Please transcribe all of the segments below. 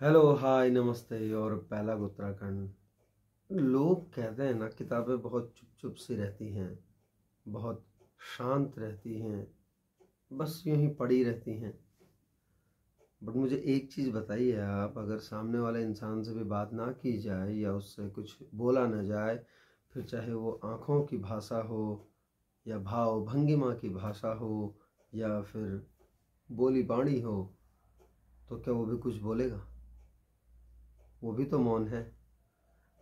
Hello hi नमस्ते और पहला उत्तराखंड। लोग कहते हैं ना, किताबें बहुत चुप चुप सी रहती हैं, बहुत शांत रहती हैं, बस यूं ही पड़ी रहती हैं। बट मुझे एक चीज़ बताइए आप, अगर सामने वाले इंसान से भी बात ना की जाए या उससे कुछ बोला ना जाए, फिर चाहे वो आँखों की भाषा हो या भाव भंगिमा की भाषा हो या फिर बोली बाणी हो, तो क्या वो भी कुछ बोलेगा? वो भी तो मौन है।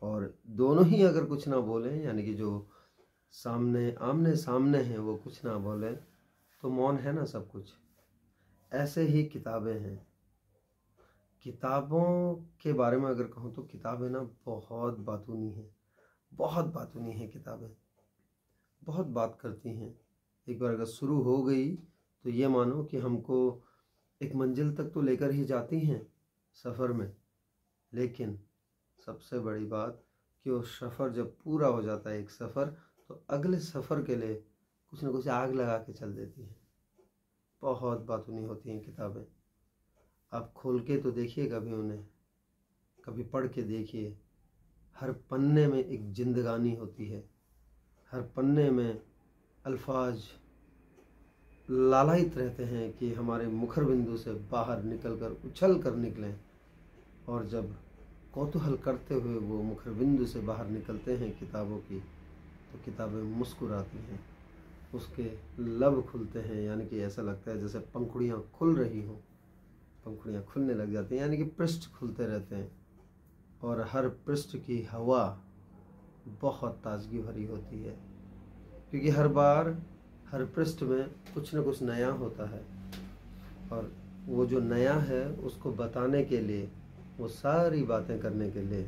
और दोनों ही अगर कुछ ना बोलें, यानी कि जो सामने आमने सामने हैं वो कुछ ना बोलें, तो मौन है ना सब कुछ। ऐसे ही किताबें हैं। किताबों के बारे में अगर कहूँ तो किताबें ना बहुत बातूनी हैं, बहुत बातूनी हैं किताबें, बहुत बात करती हैं। एक बार अगर शुरू हो गई तो ये मानो कि हमको एक मंजिल तक तो लेकर ही जाती हैं सफ़र में, लेकिन सबसे बड़ी बात कि वो सफ़र जब पूरा हो जाता है, एक सफ़र, तो अगले सफ़र के लिए कुछ ना कुछ आग लगा के चल देती हैं। बहुत बातूनी होती हैं किताबें। आप खोल के तो देखिए कभी उन्हें, कभी पढ़ के देखिए। हर पन्ने में एक जिंदगानी होती है, हर पन्ने में अल्फाज लालायित रहते हैं कि हमारे मुखर बिंदु से बाहर निकल कर उछल कर निकलें, और जब कौतूहल करते हुए वो मुखर बिंदु से बाहर निकलते हैं किताबों की, तो किताबें मुस्कुराती हैं, उसके लब खुलते हैं, यानी कि ऐसा लगता है जैसे पंखुड़ियाँ खुल रही हों, पंखुड़ियाँ खुलने लग जाती हैं, यानी कि पृष्ठ खुलते रहते हैं। और हर पृष्ठ की हवा बहुत ताजगी भरी होती है, क्योंकि हर बार हर पृष्ठ में कुछ न कुछ नया होता है, और वो जो नया है उसको बताने के लिए, वो सारी बातें करने के लिए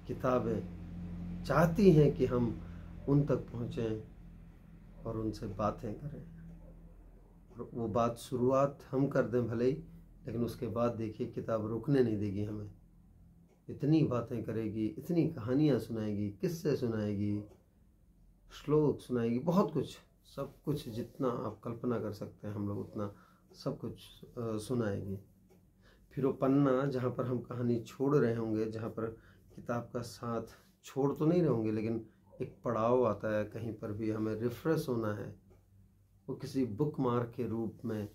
किताबें चाहती हैं कि हम उन तक पहुँचें और उनसे बातें करें। और वो बात शुरुआत हम कर दें भले ही, लेकिन उसके बाद देखिए किताब रुकने नहीं देगी हमें। इतनी बातें करेगी, इतनी कहानियाँ सुनाएगी, किस्से सुनाएगी, श्लोक सुनाएगी, बहुत कुछ, सब कुछ जितना आप कल्पना कर सकते हैं हम लोग उतना सब कुछ सुनाएगी। फिर वो पन्ना जहाँ पर हम कहानी छोड़ रहे होंगे, जहाँ पर किताब का साथ छोड़ तो नहीं रहे होंगे, लेकिन एक पड़ाव आता है, कहीं पर भी हमें रिफ्रेश होना है, वो किसी बुक मार्क के रूप में,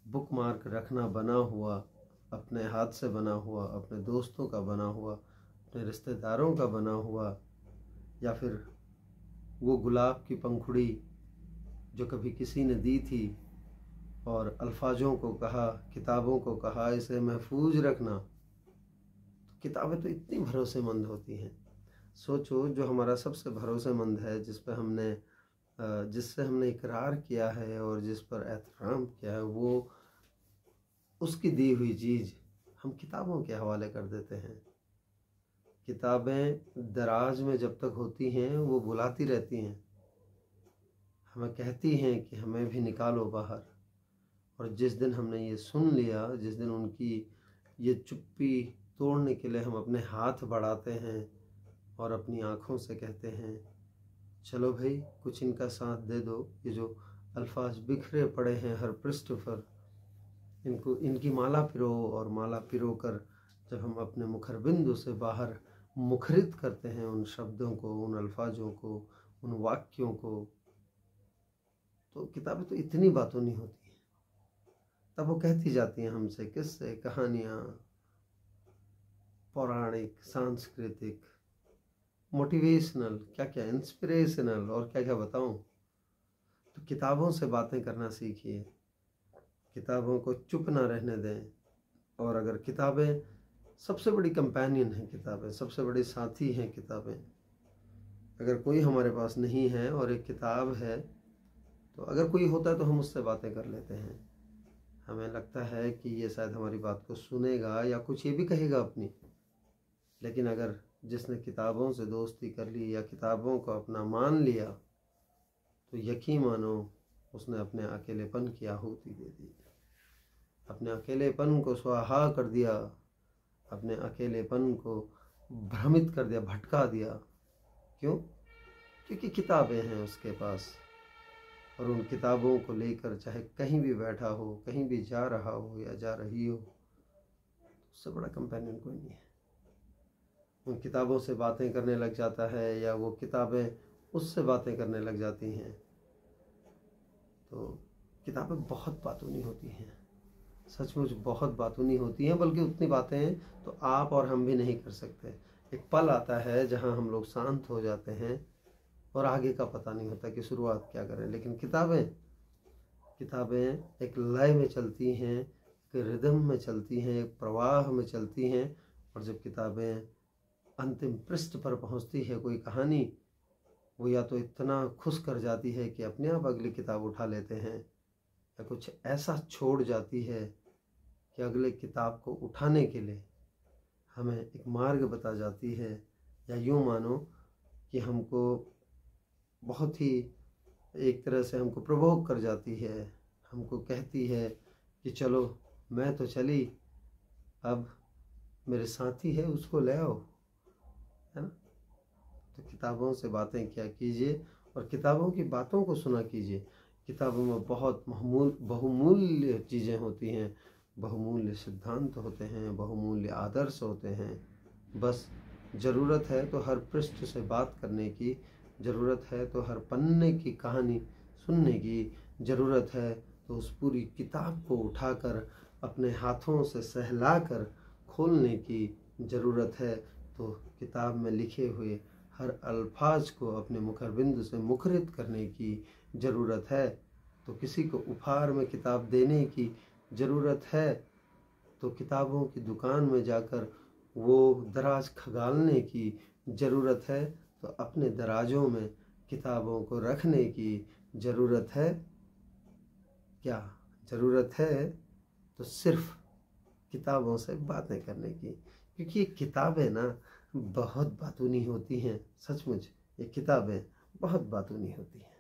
बुक मार्क रखना बना हुआ, अपने हाथ से बना हुआ, अपने दोस्तों का बना हुआ, अपने रिश्तेदारों का बना हुआ, या फिर वो गुलाब की पंखुड़ी जो कभी किसी ने दी थी और अल्फाजों को कहा, किताबों को कहा इसे महफूज रखना। तो किताबें तो इतनी भरोसेमंद होती हैं। सोचो, जो हमारा सबसे भरोसेमंद है, जिससे हमने इकरार किया है और जिस पर एहतराम किया है, वो उसकी दी हुई चीज़ हम किताबों के हवाले कर देते हैं। किताबें दराज में जब तक होती हैं वो बुलाती रहती हैं, हमें कहती हैं कि हमें भी निकालो बाहर। और जिस दिन हमने ये सुन लिया, जिस दिन उनकी ये चुप्पी तोड़ने के लिए हम अपने हाथ बढ़ाते हैं और अपनी आँखों से कहते हैं, चलो भाई कुछ इनका साथ दे दो, ये जो अल्फाज बिखरे पड़े हैं हर पृष्ठ पर, इनको इनकी माला पिरो, और माला पिरो कर जब हम अपने मुखर बिंदु से बाहर मुखरित करते हैं उन शब्दों को, उन अल्फाजों को, उन वाक्यों को, तो किताबें तो इतनी बातों नहीं होती हैं। तब वो कहती जाती हैं हमसे किस्से, कहानियाँ, पौराणिक, सांस्कृतिक, मोटिवेशनल, क्या क्या इंस्पिरेशनल, और क्या क्या बताऊँ। तो किताबों से बातें करना सीखिए, किताबों को चुप ना रहने दें। और अगर किताबें सबसे बड़ी कंपेनियन हैं, किताबें सबसे बड़ी साथी हैं, किताबें अगर कोई हमारे पास नहीं है और एक किताब है, तो अगर कोई होता है तो हम उससे बातें कर लेते हैं। हमें लगता है कि ये शायद हमारी बात को सुनेगा या कुछ ये भी कहेगा अपनी, लेकिन अगर जिसने किताबों से दोस्ती कर ली या किताबों को अपना मान लिया, तो यकीन मानो उसने अपने अकेलेपन की आहुति दे दी, अपने अकेलेपन को स्वाहा कर दिया, अपने अकेलेपन को भ्रमित कर दिया, भटका दिया। क्यों? क्योंकि किताबें हैं उसके पास, और उन किताबों को लेकर चाहे कहीं भी बैठा हो, कहीं भी जा रहा हो या जा रही हो, उससे बड़ा कंपेनियन कोई नहीं है। उन किताबों से बातें करने लग जाता है या वो किताबें उससे बातें करने लग जाती हैं। तो किताबें बहुत बातूनी होती हैं, सचमुच बहुत बातूनी होती हैं, बल्कि उतनी बातें तो आप और हम भी नहीं कर सकते। एक पल आता है जहां हम लोग शांत हो जाते हैं और आगे का पता नहीं होता कि शुरुआत क्या करें। लेकिन किताबें एक लय में चलती हैं, एक रिदम में चलती हैं, एक प्रवाह में चलती हैं। और जब किताबें अंतिम पृष्ठ पर पहुंचती है कोई कहानी, वो या तो इतना खुश कर जाती है कि अपने आप अगली किताब उठा लेते हैं, या कुछ ऐसा छोड़ जाती है कि अगले किताब को उठाने के लिए हमें एक मार्ग बता जाती है, या यूँ मानो कि हमको बहुत ही एक तरह से हमको प्रवोक कर जाती है, हमको कहती है कि चलो मैं तो चली, अब मेरे साथी है उसको ले आओ, है ना। तो किताबों से बातें क्या कीजिए और किताबों की बातों को सुना कीजिए। किताबों में बहुत बहुमूल्य चीज़ें होती हैं, बहुमूल्य सिद्धांत होते हैं, बहुमूल्य आदर्श होते हैं। बस ज़रूरत है तो हर पृष्ठ से बात करने की, ज़रूरत है तो हर पन्ने की कहानी सुनने की, ज़रूरत है तो उस पूरी किताब को उठाकर अपने हाथों से सहलाकर खोलने की ज़रूरत है। तो किताब में लिखे हुए हर अल्फाज को अपने मुखरबिंदु से मुखरित करने की ज़रूरत है। तो किसी को उपहार में किताब देने की ज़रूरत है तो किताबों की दुकान में जाकर वो दराज खंगालने की ज़रूरत है। तो अपने दराजों में किताबों को रखने की ज़रूरत है। क्या ज़रूरत है? तो सिर्फ किताबों से बातें करने की, क्योंकि ये किताबें ना बहुत बातूनी होती हैं। सचमुच ये किताबें बहुत बातूनी होती हैं।